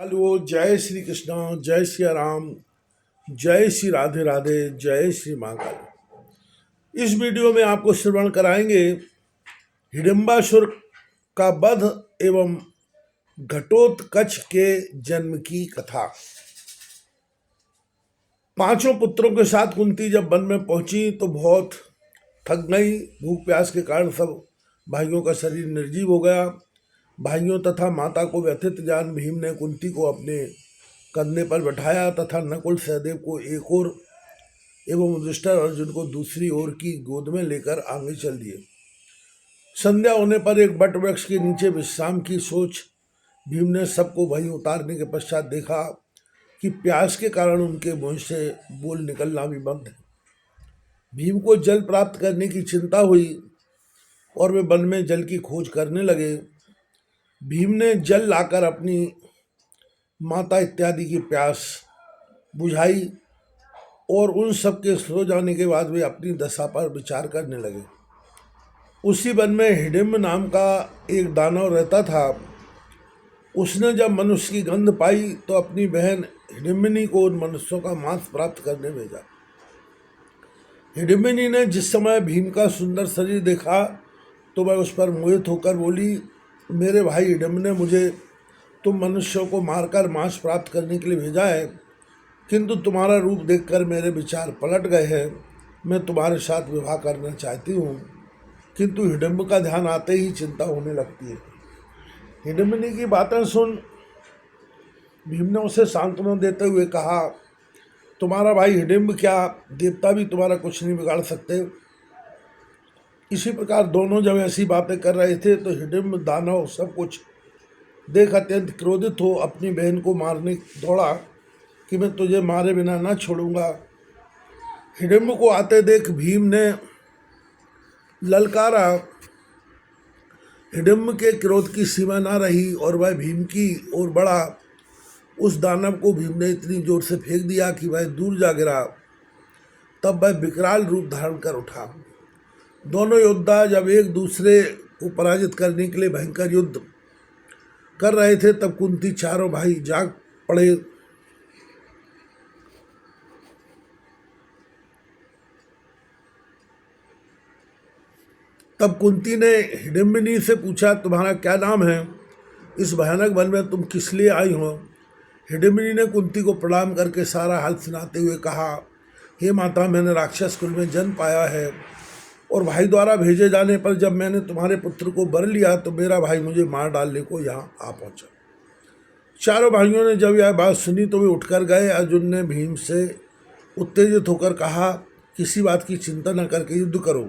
Hello, जय श्री कृष्णा, जय श्री राम, जय श्री राधे राधे, जय श्री महाकाल। इस वीडियो में आपको श्रवण कराएंगे हिडिंबासुर का वध एवं घटोत्कच के जन्म की कथा। पांचों पुत्रों के साथ कुंती जब वन में पहुंची तो बहुत थक गई। भूख प्यास के कारण सब भाइयों का शरीर निर्जीव हो गया। भाइयों तथा माता को व्यथित जान भीम ने कुंती को अपने कंधे पर बैठाया तथा नकुल सहदेव को एक ओर एवं युधिष्ठिर अर्जुन को दूसरी ओर की गोद में लेकर आगे चल दिए। संध्या होने पर एक बट वृक्ष के नीचे विश्राम की सोच भीम ने सबको वहीं उतारने के पश्चात देखा कि प्यास के कारण उनके मुंह से बोल निकलना भी बंद है। भीम को जल प्राप्त करने की चिंता हुई और वे वन में जल की खोज करने लगे। भीम ने जल लाकर अपनी माता इत्यादि की प्यास बुझाई और उन सब के सो जाने के बाद वे अपनी दशा पर विचार करने लगे। उसी वन में हिडिंब नाम का एक दानव रहता था। उसने जब मनुष्य की गंध पाई तो अपनी बहन हिडिंबिनी को उन मनुष्यों का मांस प्राप्त करने भेजा। हिडिंबिनी ने जिस समय भीम का सुंदर शरीर देखा तो वह उस पर मोहित होकर बोली, मेरे भाई हिडिंब ने मुझे तुम मनुष्यों को मारकर मांस प्राप्त करने के लिए भेजा है, किंतु तुम्हारा रूप देखकर मेरे विचार पलट गए हैं। मैं तुम्हारे साथ विवाह करना चाहती हूँ। किंतु हिडिंब का ध्यान आते ही चिंता होने लगती है। हिडिंबिनी की बातें सुन भीम ने उसे सांत्वना देते हुए कहा, तुम्हारा भाई हिडिंब क्या, देवता भी तुम्हारा कुछ नहीं बिगाड़ सकते। इसी प्रकार दोनों जब ऐसी बातें कर रहे थे तो हिडिंब दानव सब कुछ देख अत्यंत क्रोधित हो अपनी बहन को मारने दौड़ा कि मैं तुझे मारे बिना न छोड़ूंगा। हिडिंब को आते देख भीम ने ललकारा। हिडिंब के क्रोध की सीमा न रही और वह भीम की ओर बढ़ा। उस दानव को भीम ने इतनी जोर से फेंक दिया कि वह दूर जा गिरा। तब वह विकराल रूप धारण कर उठा। दोनों योद्धा जब एक दूसरे को पराजित करने के लिए भयंकर युद्ध कर रहे थे तब कुंती चारों भाई जाग पड़े। तब कुंती ने हिडिंबिनी से पूछा, तुम्हारा क्या नाम है? इस भयानक वन में तुम किस लिए आई हो? हिडिंबिनी ने कुंती को प्रणाम करके सारा हाल सुनाते हुए कहा, हे माता, मैंने राक्षस कुल में जन्म पाया है और भाई द्वारा भेजे जाने पर जब मैंने तुम्हारे पुत्र को बर लिया तो मेरा भाई मुझे मार डालने को यहाँ आ पहुँचा। चारों भाइयों ने जब यह बात सुनी तो वे उठकर गए। अर्जुन ने भीम से उत्तेजित होकर कहा, किसी बात की चिंता न करके युद्ध करो,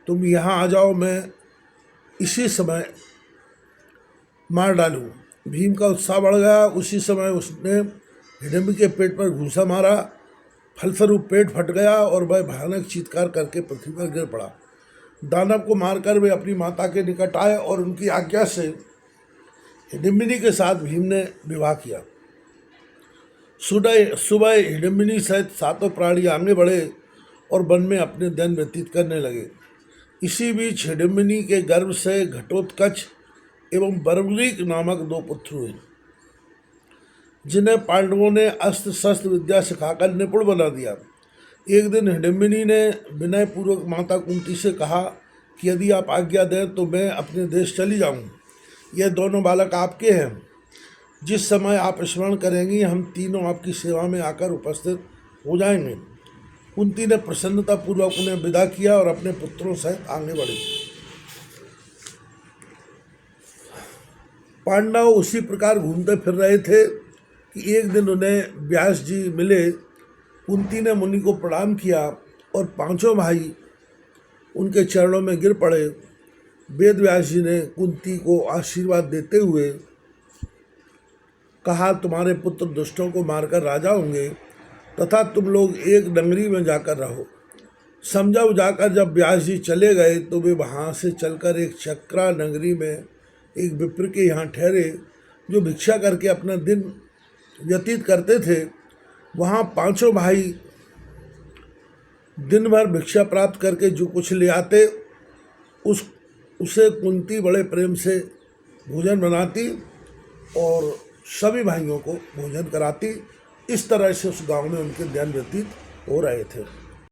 तुम यहाँ आ जाओ, मैं इसी समय मार डालूं। भीम का उत्साह बढ़ गया। उसी समय उसने हिडिंब के पेट पर घूंसा मारा। फलस्वरूप पेट फट गया और वह भयानक चीत्कार करके पृथ्वी पर गिर पड़ा। दानव को मारकर वे अपनी माता के निकट आए और उनकी आज्ञा से हिडिंबिनी के साथ भीम ने विवाह किया। सुबह हिडिंबिनी सहित सातों प्राणी आगे बढ़े और वन में अपने दिन व्यतीत करने लगे। इसी बीच हिडिंबिनी के गर्भ से घटोत्कच एवं बर्बरीक नामक दो पुत्र हुए, जिन्हें पांडवों ने अस्त्र शस्त्र विद्या सिखाकर निपुण बना दिया। एक दिन हिडिंबिनी ने विनय पूर्वक माता कुंती से कहा कि यदि आप आज्ञा दें तो मैं अपने देश चली जाऊं। यह दोनों बालक आपके हैं। जिस समय आप स्मरण करेंगी हम तीनों आपकी सेवा में आकर उपस्थित हो जाएंगे। कुंती ने प्रसन्नतापूर्वक उन्हें विदा किया और अपने पुत्रों सहित आगे बढ़ी। पांडव उसी प्रकार घूमते फिर रहे थे कि एक दिन उन्हें व्यास जी मिले। कुंती ने मुनि को प्रणाम किया और पांचों भाई उनके चरणों में गिर पड़े। वेद व्यास जी ने कुंती को आशीर्वाद देते हुए कहा, तुम्हारे पुत्र दुष्टों को मारकर राजा होंगे तथा तुम लोग एक नगरी में जाकर रहो। समझा जाकर जब व्यास जी चले गए तो वे वहाँ से चलकर एक चक्रा नगरी में एक विप्र के यहाँ ठहरे, जो भिक्षा करके अपना दिन व्यतीत करते थे। वहाँ पांचों भाई दिन भर भिक्षा प्राप्त करके जो कुछ ले आते उसे कुंती बड़े प्रेम से भोजन बनाती और सभी भाइयों को भोजन कराती। इस तरह से उस गांव में उनके दिन व्यतीत हो रहे थे।